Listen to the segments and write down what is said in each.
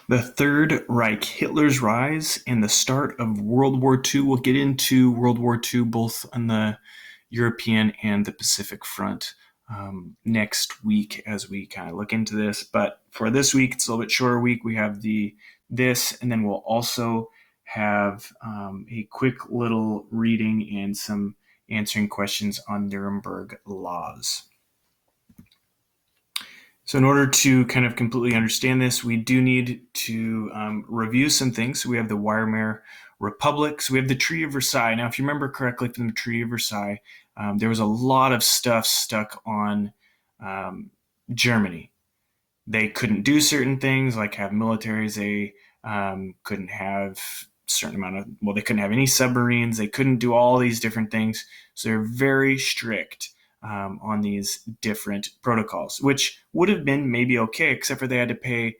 The Third Reich, Hitler's rise, and the start of World War II. We'll get into World War II both on the European and the Pacific front next week as we kind of look into this. But for this week, it's a little bit shorter week. We have this, and then we'll also have a quick little reading and some answering questions on Nuremberg laws. So in order to kind of completely understand this, we do need to review some things. So we have the Weimar Republic. So we have the Treaty of Versailles. Now, if you remember correctly from the Treaty of Versailles, there was a lot of stuff stuck on Germany. They couldn't do certain things like have militaries. They couldn't have certain amount of, well, they couldn't have any submarines. They couldn't do all these different things. So they're very strict on these different protocols, which would have been maybe okay, except for they had to pay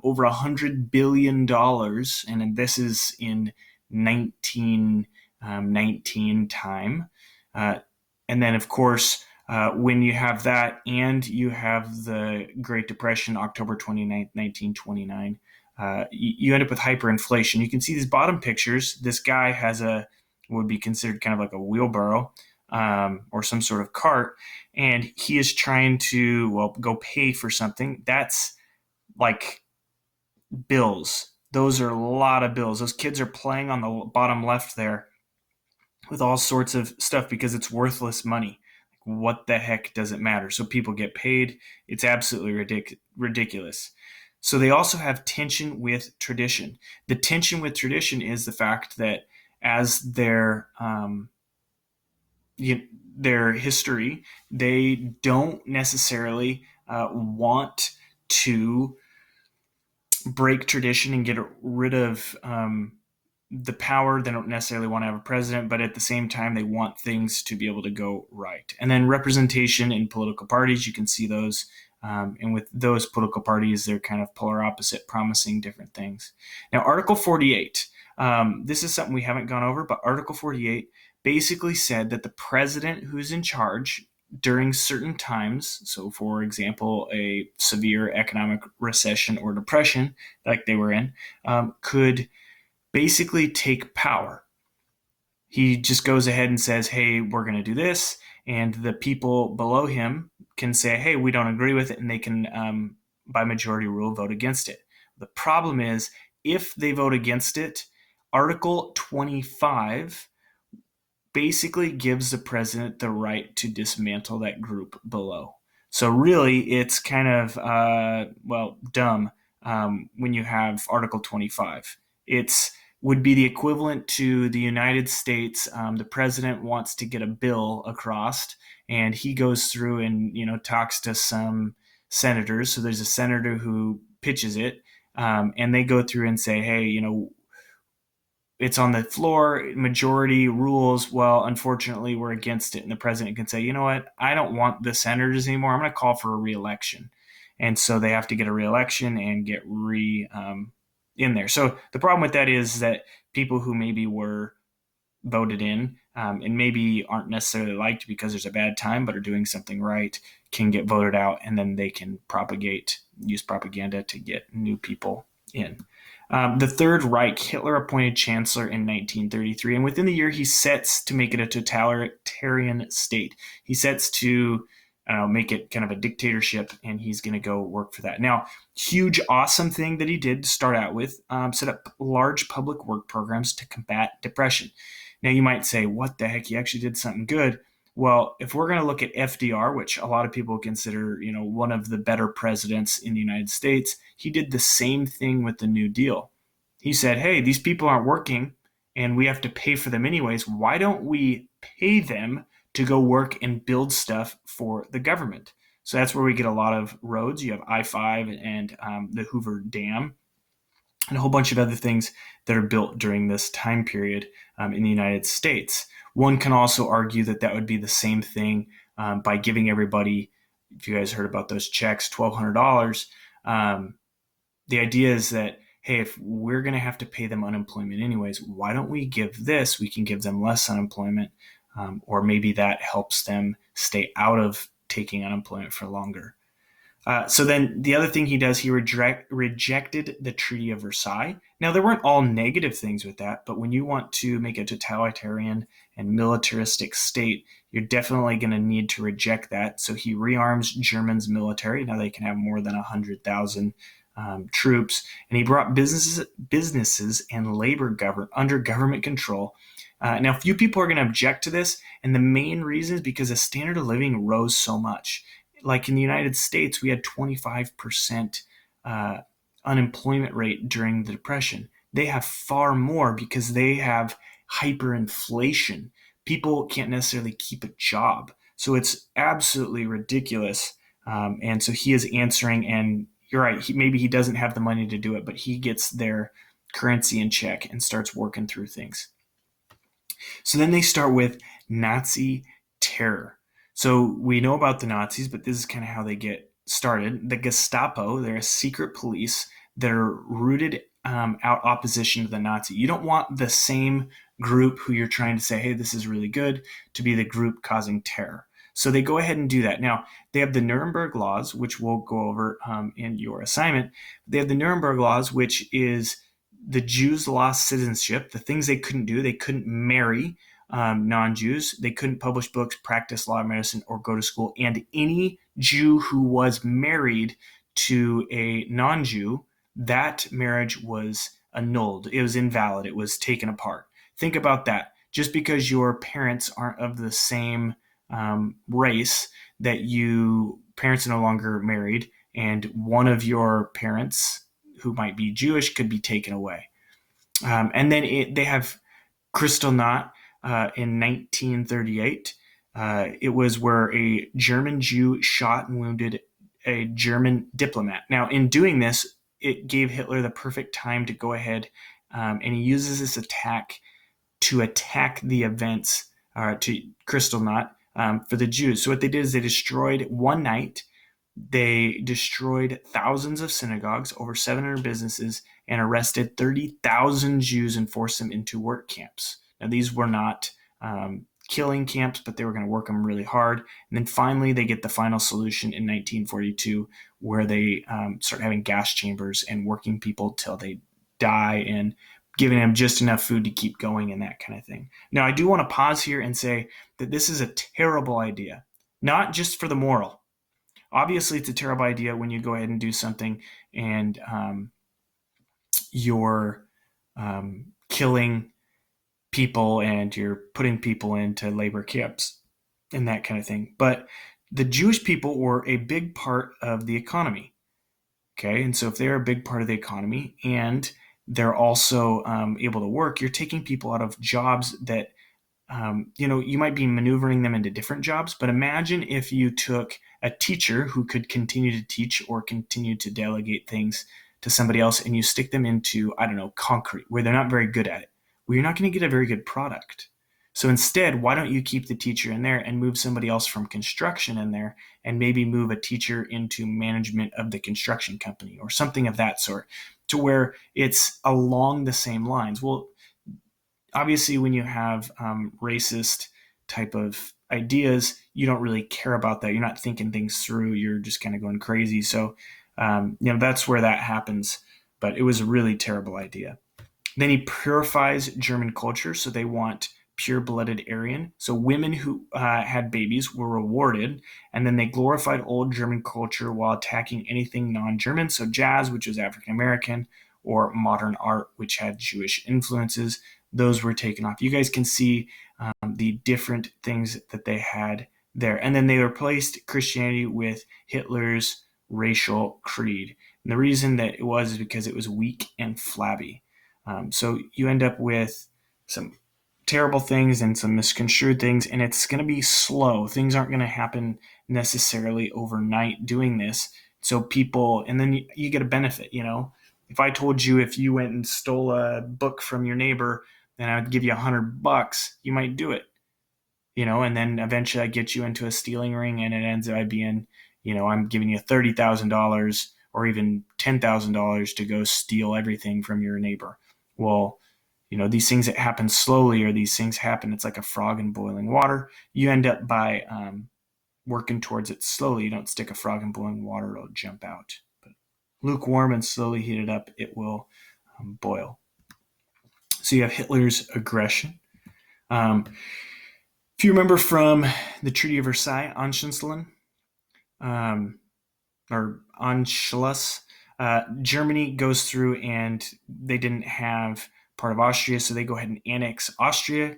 over $100 billion, and this is in 1919 time. And then, of course, when you have that and you have the Great Depression, October 29th, 1929, you end up with hyperinflation. You can see these bottom pictures. This guy has would be considered kind of like a wheelbarrow or some sort of cart, and he is trying to, well, go pay for something. That's like bills. Those are a lot of bills. Those kids are playing on the bottom left there with all sorts of stuff because it's worthless money. What the heck does it matter? So people get paid. It's absolutely ridiculous. So they also have tension with tradition. The tension with tradition is the fact that as their history, they don't necessarily want to break tradition and get rid of the power. They don't necessarily want to have a president, but at the same time, they want things to be able to go right. And then representation in political parties, you can see those. And with those political parties, they're kind of polar opposite, promising different things. Now, Article 48, this is something we haven't gone over, but Article 48 basically said that the president who's in charge during certain times, so for example, a severe economic recession or depression like they were in, could basically take power. He just goes ahead and says, hey, we're going to do this. And the people below him can say, hey, we don't agree with it. And they can, by majority rule, vote against it. The problem is, if they vote against it, Article 25 basically gives the president the right to dismantle that group below. So really, it's kind of, dumb when you have Article 25. It's would be the equivalent to the United States. The president wants to get a bill across, and he goes through and talks to some senators. So there's a senator who pitches it, and they go through and say, hey, it's on the floor, majority rules. Well, unfortunately, we're against it. And the president can say, you know what, I don't want the senators anymore. I'm going to call for a re-election. And so they have to get a re-election and get in there. So the problem with that is that people who maybe were voted in and maybe aren't necessarily liked because there's a bad time, but are doing something right, can get voted out, and then they can use propaganda to get new people in. The Third Reich, Hitler appointed chancellor in 1933, and within the year he sets to make it a totalitarian state. He sets to make it kind of a dictatorship, and he's going to go work for that. Now, huge, awesome thing that he did to start out with, set up large public work programs to combat depression. Now, you might say, what the heck? He actually did something good. Well, if we're going to look at FDR, which a lot of people consider, one of the better presidents in the United States, he did the same thing with the New Deal. He said, hey, these people aren't working and we have to pay for them anyways. Why don't we pay them to go work and build stuff for the government? So that's where we get a lot of roads. You have I-5 and the Hoover Dam and a whole bunch of other things that are built during this time period in the United States. One can also argue that that would be the same thing by giving everybody, if you guys heard about those checks, $1,200. The idea is that, hey, if we're going to have to pay them unemployment anyways, why don't we give this? We can give them less unemployment, or maybe that helps them stay out of taking unemployment for longer. So then the other thing he does, he rejected the Treaty of Versailles. Now, there weren't all negative things with that, but when you want to make a totalitarian and militaristic state, you're definitely going to need to reject that. So he rearms Germany's military. Now they can have more than 100,000 troops. And he brought businesses and labor under government control. Now, few people are going to object to this, and the main reason is because the standard of living rose so much. Like in the United States, we had 25% unemployment rate during the Depression. They have far more because they have hyperinflation. People can't necessarily keep a job. So it's absolutely ridiculous. And so he is answering, and you're right, maybe he doesn't have the money to do it, but he gets their currency in check and starts working through things. So then they start with Nazi terror. So we know about the Nazis, but this is kind of how they get started. The Gestapo, they're a secret police that are rooted out opposition to the Nazi. You don't want the same group who you're trying to say, hey, this is really good, to be the group causing terror. So they go ahead and do that. Now, they have the Nuremberg Laws, which we'll go over in your assignment. They have the Nuremberg Laws, which is the Jews lost citizenship. The things they couldn't do, they couldn't marry non-Jews. They couldn't publish books, practice law, medicine, or go to school. And any Jew who was married to a non-Jew, that marriage was annulled. It was invalid. It was taken apart. Think about that. Just because your parents aren't of the same race, that you parents are no longer married, and one of your parents who might be Jewish could be taken away. And then they have Kristallnacht in 1938. It was where a German Jew shot and wounded a German diplomat. Now, in doing this, it gave Hitler the perfect time to go ahead and he uses this attack to attack the events to Kristallnacht for the Jews. So what they did is they destroyed one night. They destroyed thousands of synagogues, over 700 businesses, and arrested 30,000 Jews and forced them into work camps. Now, these were not killing camps, but they were going to work them really hard. And then finally, they get the final solution in 1942, where they start having gas chambers and working people till they die and giving them just enough food to keep going and that kind of thing. Now, I do want to pause here and say that this is a terrible idea, not just for the moral. Obviously, it's a terrible idea when you go ahead and do something and you're killing people and you're putting people into labor camps and that kind of thing. But the Jewish people were a big part of the economy. Okay, and so if they're a big part of the economy and they're also able to work, you're taking people out of jobs that you might be maneuvering them into different jobs, but imagine if you took a teacher who could continue to teach or continue to delegate things to somebody else and you stick them into, I don't know, concrete, where they're not very good at it. Well, you're not going to get a very good product. So instead, why don't you keep the teacher in there and move somebody else from construction in there and maybe move a teacher into management of the construction company or something of that sort, to where it's along the same lines. Well, obviously when you have racist type of ideas, you don't really care about that. You're not thinking things through. You're just kind of going crazy. So, that's where that happens. But it was a really terrible idea. Then he purifies German culture. So they want pure-blooded Aryan. So women who had babies were rewarded. And then they glorified old German culture while attacking anything non-German. So jazz, which was African-American, or modern art, which had Jewish influences, those were taken off. You guys can see the different things that they had there. And then they replaced Christianity with Hitler's racial creed. And the reason that it was is because it was weak and flabby. So you end up with some terrible things and some misconstrued things, and it's going to be slow. Things aren't going to happen necessarily overnight doing this. So people, and then you get a benefit, If I told you if you went and stole a book from your neighbor, then I would give you $100, you might do it, and then eventually I get you into a stealing ring and it ends up being, I'm giving you $30,000 or even $10,000 to go steal everything from your neighbor. Well, these things that happen slowly, or these things happen, it's like a frog in boiling water. You end up by working towards it slowly. You don't stick a frog in boiling water, it'll jump out. But lukewarm and slowly heated up, it will boil. So you have Hitler's aggression. If you remember from the Treaty of Versailles, or Anschluss, Germany goes through and they didn't have part of Austria, so they go ahead and annex Austria.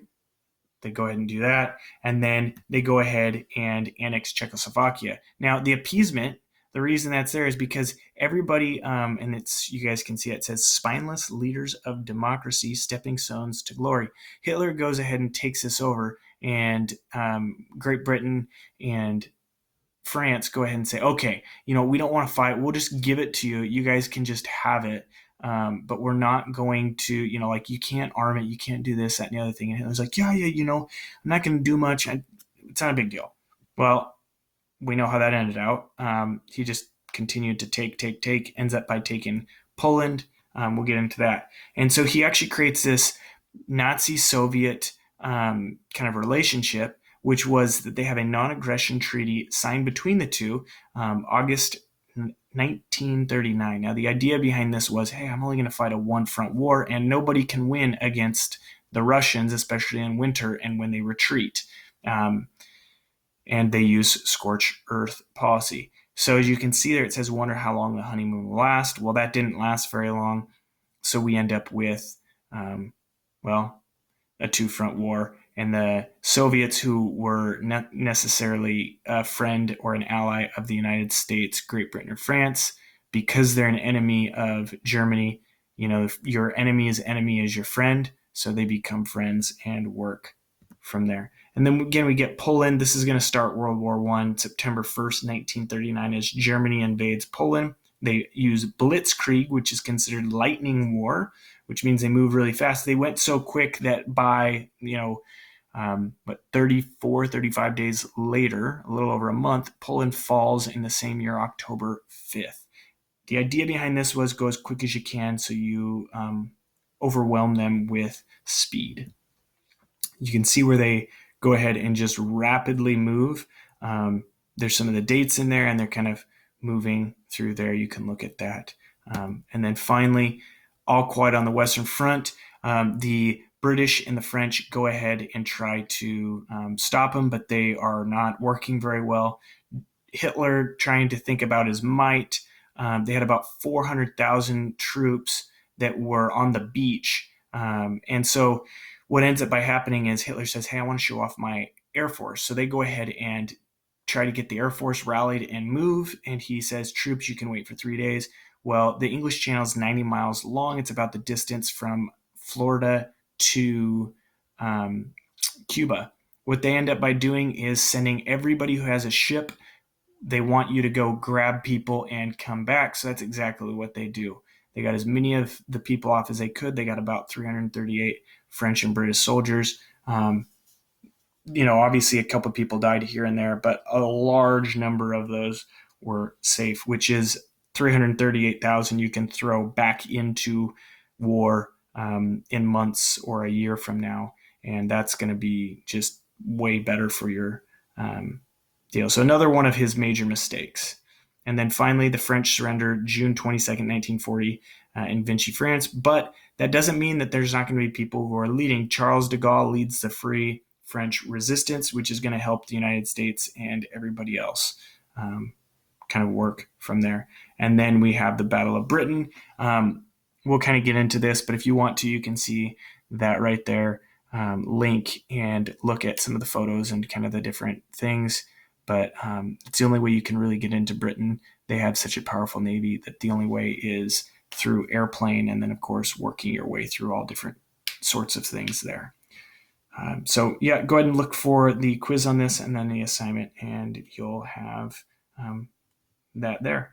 They go ahead and do that, and then they go ahead and annex Czechoslovakia. Now, the appeasement, the reason that's there is because everybody, and it's, you guys can see it says spineless leaders of democracy, stepping stones to glory. Hitler goes ahead and takes this over, and Great Britain and France go ahead and say, okay, we don't want to fight. We'll just give it to you. You guys can just have it. But we're not going to, you can't arm it. You can't do this, that, and the other thing. And Hitler's like, yeah, I'm not going to do much. It's not a big deal. Well, we know how that ended out. He just continued to take, ends up by taking Poland. We'll get into that. And so he actually creates this Nazi-Soviet kind of relationship, which was that they have a non-aggression treaty signed between the two, August 1939. Now, the idea behind this was, hey, I'm only going to fight a one-front war, and nobody can win against the Russians, especially in winter and when they retreat. And they use scorched earth policy. So as you can see there, it says, wonder how long the honeymoon will last. Well, that didn't last very long. So we end up with, a two-front war. And the Soviets, who were not necessarily a friend or an ally of the United States, Great Britain, or France, because they're an enemy of Germany, your enemy's enemy is your friend. So they become friends and work from there. And then again, we get Poland. This is going to start World War I, September 1st, 1939, as Germany invades Poland. They use blitzkrieg, which is considered lightning war, which means they move really fast. They went so quick that by, 34, 35 days later, a little over a month, Poland falls in the same year, October 5th. The idea behind this was go as quick as you can so you overwhelm them with speed. You can see where they go ahead and just rapidly move. There's some of the dates in there, and they're kind of moving through there. You can look at that. And then finally, all quiet on the Western Front. The British and the French go ahead and try to stop them, but they are not working very well. Hitler, trying to think about his might, they had about 400,000 troops that were on the beach. And so what ends up by happening is Hitler says, hey, I want to show off my Air Force. So they go ahead and try to get the Air Force rallied and move. And he says, troops, you can wait for 3 days. Well, the English Channel is 90 miles long. It's about the distance from Florida to Cuba. What they end up by doing is sending everybody who has a ship. They want you to go grab people and come back. So that's exactly what they do. They got as many of the people off as they could. They got about 338 French and British soldiers. Obviously a couple of people died here and there, but a large number of those were safe, which is 338,000 you can throw back into war in months or a year from now. And that's going to be just way better for your deal. So another one of his major mistakes. And then finally, the French surrendered June 22nd, 1940 in Vichy, France. But that doesn't mean that there's not going to be people who are leading. Charles de Gaulle leads the Free French Resistance, which is going to help the United States and everybody else kind of work from there. And then we have the Battle of Britain. We'll kind of get into this, but if you want to, you can see that right there, link, and look at some of the photos and kind of the different things. But it's the only way you can really get into Britain. They have such a powerful navy that the only way is through airplane, and then, of course, working your way through all different sorts of things there. So, go ahead and look for the quiz on this and then the assignment, and you'll have that there.